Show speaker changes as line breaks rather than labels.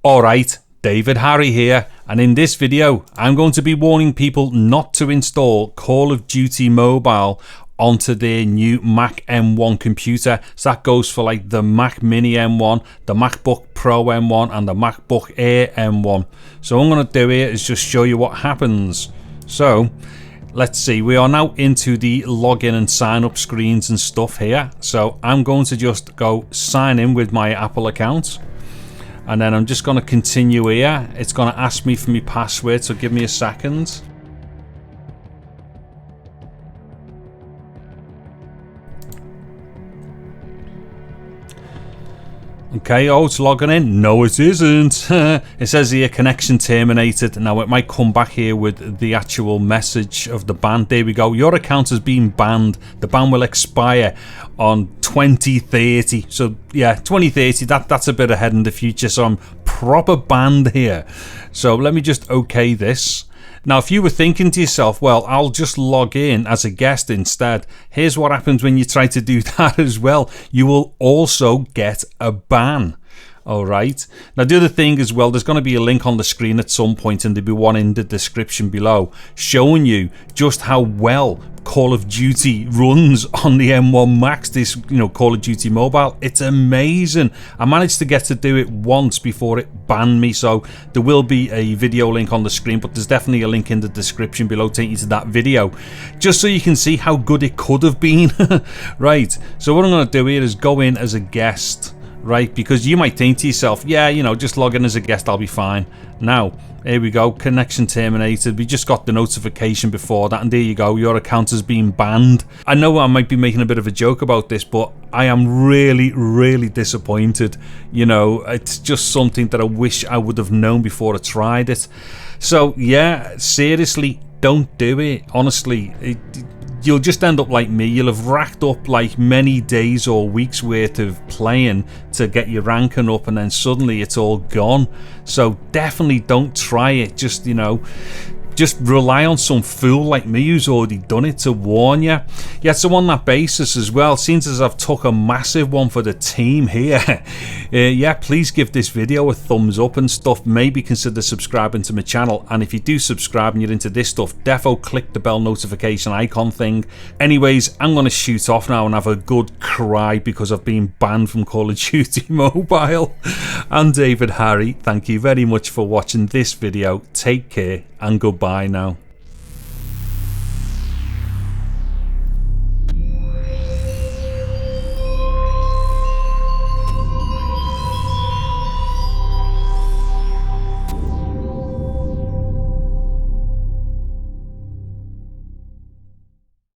Alright, David Harry here, and in this video I'm going to be warning people not to install Call of Duty Mobile onto their new Mac M1 computer. So that goes for like the Mac Mini M1, the MacBook Pro M1 and the MacBook Air M1. So what I'm going to do here is just show you what happens. So let's see, we are now into the login and sign up screens and stuff here. So I'm going to just go sign in with my Apple account. And then I'm just going to continue here. It's going to ask me for my password, so give me a second. Okay, oh, it's logging in. No, it isn't. It says here, connection terminated. Now, it might come back here with the actual message of the ban. There we go. Your account has been banned. The ban will expire on 2030. So, yeah, 2030, that's a bit ahead in the future. So, I'm proper banned here. So, let me just okay this. Now, if you were thinking to yourself, well, I'll just log in as a guest instead, here's what happens when you try to do that as well. You will also get a ban. All right. Now, the other thing as well, there's going to be a link on the screen at some point, and there'll be one in the description below showing you just how well Call of Duty runs on the M1 Max, this, Call of Duty Mobile. It's amazing. I managed to get to do it once before it banned me, so there will be a video link on the screen, but there's definitely a link in the description below taking you to that video, just so you can see how good it could have been. Right, so what I'm going to do here is go in as a guest. Right, because you might think to yourself, yeah, just log in as a guest, I'll be fine. Now, here we go, connection terminated. We just got the notification before that, and there you go, your account has been banned. I know I might be making a bit of a joke about this, but I am really, really disappointed. It's just something that I wish I would have known before I tried it. So, yeah, seriously, don't do it. Honestly, you'll just end up like me. You'll have racked up like many days or weeks worth of playing to get your ranking up, and then suddenly it's all gone. So definitely don't try it. Just rely on some fool like me who's already done it to warn you. Yeah, so on that basis as well, since as I've took a massive one for the team here, yeah, please give this video a thumbs up and stuff. Maybe consider subscribing to my channel, and if you do subscribe and you're into this stuff, defo click the bell notification icon thing. Anyways, I'm gonna shoot off now and have a good cry because I've been banned from Call of Duty Mobile. I'm David Harry. Thank you very much for watching this video. Take care and goodbye now.